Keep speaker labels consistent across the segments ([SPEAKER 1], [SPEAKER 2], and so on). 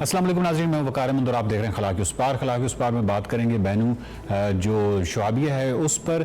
[SPEAKER 1] السلام علیکم ناظرین، میں وقار احمد اور آپ دیکھ رہے ہیں خلا کے اس پار۔ خلا کے اس پار میں بات کریں گے بینو جو شعابیہ ہے اس پر،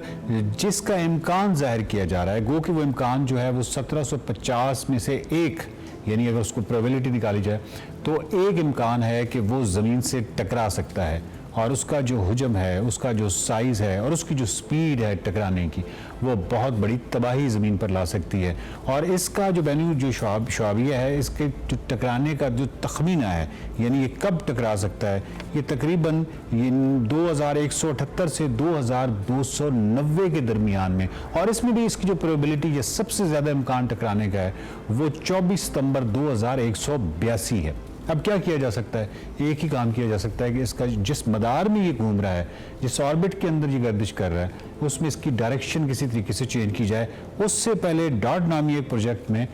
[SPEAKER 1] جس کا امکان ظاہر کیا جا رہا ہے، گو کہ وہ امکان جو ہے وہ 1750 میں سے ایک، یعنی اگر اس کو پروبیبلٹی نکالی جائے تو ایک امکان ہے کہ وہ زمین سے ٹکرا سکتا ہے، اور اس کا جو حجم ہے، اس کا جو سائز ہے اور اس کی جو سپیڈ ہے ٹکرانے کی، وہ بہت بڑی تباہی زمین پر لا سکتی ہے۔ اور اس کا جو بینو جو شعابیہ ہے، اس کے جو ٹکرانے کا جو تخمینہ ہے، یعنی یہ کب ٹکرا سکتا ہے، یہ تقریباً 2178 سے 2290 کے درمیان میں، اور اس میں بھی اس کی جو پروبیبلٹی، یہ سب سے زیادہ امکان ٹکرانے کا ہے، وہ 24 ستمبر 2182 ہے۔ اب کیا کیا جا سکتا ہے؟ ایک ہی کام کیا جا سکتا ہے کہ اس کا جس مدار میں یہ گھوم رہا ہے، جس آربٹ کے اندر یہ گردش کر رہا ہے، اس میں اس کی ڈائریکشن کسی طریقے سے چینج کی جائے۔ اس سے پہلے ڈاٹ نامی ایک پروجیکٹ میں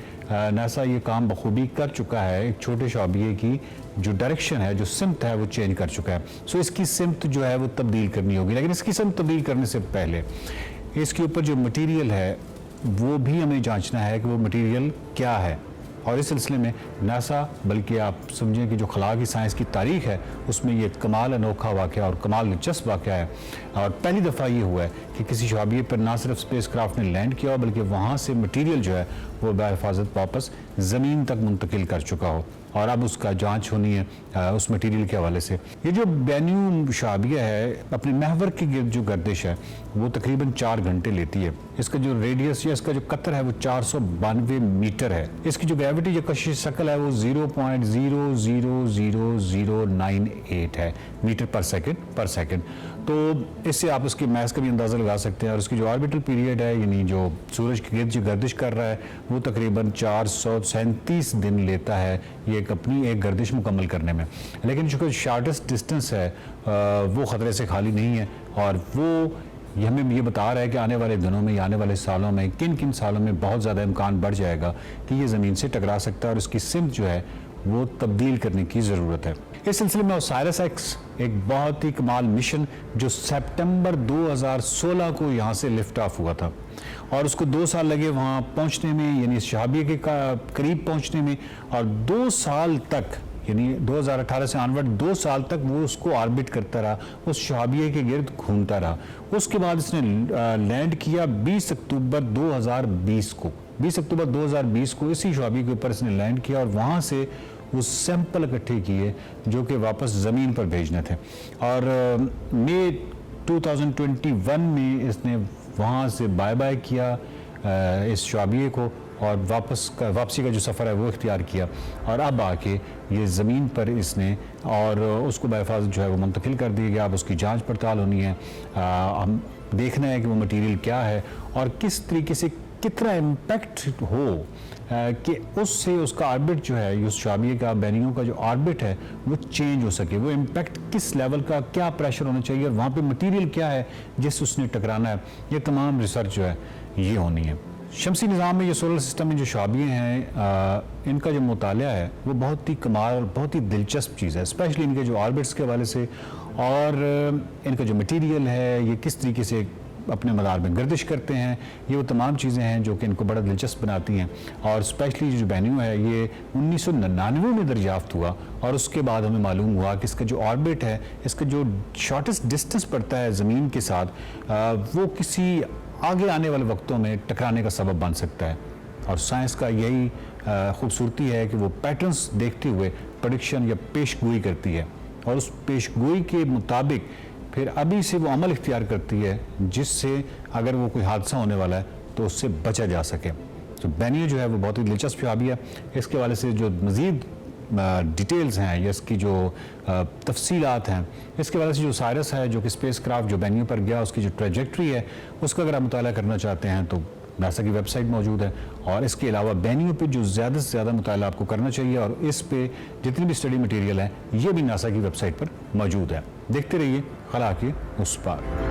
[SPEAKER 1] ناسا یہ کام بخوبی کر چکا ہے، ایک چھوٹے شعابیے کی جو ڈائریکشن ہے، جو سمت ہے، وہ چینج کر چکا ہے۔ سو اس کی سمت جو ہے وہ تبدیل کرنی ہوگی، لیکن اس کی سمت تبدیل کرنے سے پہلے اس کے اوپر جو مٹیریل ہے وہ بھی ہمیں جانچنا ہے کہ وہ مٹیریل کیا ہے۔ اور اس سلسلے میں ناسا، بلکہ آپ سمجھیں کہ جو خلا کی سائنس کی تاریخ ہے، اس میں یہ کمال انوکھا واقعہ اور کمال دلچسپ واقعہ ہے، اور پہلی دفعہ یہ ہوا ہے کہ کسی شعابیے پر نہ صرف اسپیس کرافٹ نے لینڈ کیا ہو، بلکہ وہاں سے مٹیریل جو ہے وہ بحفاظت واپس زمین تک منتقل کر چکا ہو، اور اب اس کا جانچ ہونی ہے اس مٹیریل کے حوالے سے۔ یہ جو بینو شعابیہ ہے، اپنے محور کے گرد جو گردش ہے وہ تقریباً 4 گھنٹے لیتی ہے۔ اس کا جو ریڈیس یا اس کا جو قطر ہے وہ 492 میٹر ہے۔ اس کی جو گریوٹی، جو کشش شکل ہے، وہ 0.0000098 ہے میٹر پر سیکنڈ۔ تو اس سے آپ اس کی میس کا بھی اندازہ لگا سکتے ہیں۔ اور اس کی جو آربیٹل پیریڈ ہے، یعنی جو سورج کے گرد جو گردش کر رہا ہے، وہ تقریباً 437 دن لیتا ہے یہ اپنی ایک گردش مکمل کرنے میں۔ لیکن جو شارٹسٹ ڈسٹنس ہے وہ خطرے سے خالی نہیں ہے، اور وہ ہمیں یہ بتا رہا ہے کہ آنے والے دنوں میں یا آنے والے سالوں میں کن سالوں میں بہت زیادہ امکان بڑھ جائے گا کہ یہ زمین سے ٹکرا سکتا ہے، اور اس کی سمت جو ہے وہ تبدیل کرنے کی ضرورت ہے۔ اس سلسلے میں اوسائرس ایکس ایک بہت ہی کمال مشن جو سپٹمبر 2016 کو یہاں سے لفٹ آف ہوا تھا، اور اس کو 2 سال لگے وہاں پہنچنے میں، یعنی اس شعابیہ کے قریب پہنچنے میں، اور 2 سال تک، یعنی 2018 سے آنورڈ 2 سال تک وہ اس کو آربٹ کرتا رہا، اس شعابیہ کے گرد گھومتا رہا۔ اس کے بعد اس نے لینڈ کیا 20 اکتوبر 2020 کو۔ 20 اکتوبر 2020 کو اسی شعابیہ کے اوپر اس نے لینڈ کیا، اور وہاں سے وہ سیمپل اکٹھے کیے جو کہ واپس زمین پر بھیجنے تھے، اور مئی 2021 میں اس نے وہاں سے بائے بائے کیا اس شعابیہ کو، اور واپسی کا جو سفر ہے وہ اختیار کیا، اور اب آ کے یہ زمین پر اس نے، اور اس کو بحفاظت جو ہے وہ منتقل کر دیا گیا۔ اب اس کی جانچ پڑتال ہونی ہے، ہم دیکھنا ہے کہ وہ مٹیریل کیا ہے اور کس طریقے سے کتنا امپیکٹ ہو کہ اس سے اس کا آربٹ جو ہے، اس شعابیہ کا، بینیو کا جو آربٹ ہے وہ چینج ہو سکے، وہ امپیکٹ کس لیول کا، کیا پریشر ہونا چاہیے، اور وہاں پہ مٹیریل کیا ہے جس اس نے ٹکرانا ہے۔ یہ تمام ریسرچ جو ہے یہ ہونی ہے۔ شمسی نظام میں، یہ سولر سسٹم میں جو شعابیہ ہیں، ان کا جو مطالعہ ہے وہ بہت ہی کمال اور بہت ہی دلچسپ چیز ہے، اسپیشلی ان کے جو آربٹس کے حوالے سے، اور ان کا جو مٹیریل ہے یہ کس طریقے سے اپنے مدار میں گردش کرتے ہیں۔ یہ وہ تمام چیزیں ہیں جو کہ ان کو بڑا دلچسپ بناتی ہیں، اور اسپیشلی جو بینیو ہے یہ 1999 میں دریافت ہوا، اور اس کے بعد ہمیں معلوم ہوا کہ اس کا جو آربٹ ہے، اس کا جو شارٹسٹ ڈسٹنس پڑتا ہے زمین کے ساتھ، وہ کسی آگے آنے والے وقتوں میں ٹکرانے کا سبب بن سکتا ہے۔ اور سائنس کا یہی خوبصورتی ہے کہ وہ پیٹرنز دیکھتے ہوئے پریڈکشن یا پیش گوئی کرتی ہے، اور اس پیش گوئی کے مطابق پھر ابھی سے وہ عمل اختیار کرتی ہے جس سے اگر وہ کوئی حادثہ ہونے والا ہے تو اس سے بچا جا سکے۔ تو بینیو جو ہے وہ بہت ہی دلچسپ شعابیہ ہے۔ اس کے حوالے سے جو مزید ڈیٹیلز ہیں یا اس کی جو تفصیلات ہیں، اس کے حوالے سے جو سائرس ہے، جو کہ اسپیس کرافٹ جو بینیو پر گیا، اس کی جو ٹریجیکٹری ہے، اس کا اگر آپ مطالعہ کرنا چاہتے ہیں تو ناسا کی ویب سائٹ موجود ہے، اور اس کے علاوہ بینیو پہ جو زیادہ سے زیادہ مطالعہ آپ کو کرنا چاہیے، اور اس پہ جتنی بھی اسٹڈی مٹیریل ہے یہ بھی ناسا کی ویب سائٹ پر موجود ہے۔ دیکھتے رہیے خلا کے اس پار۔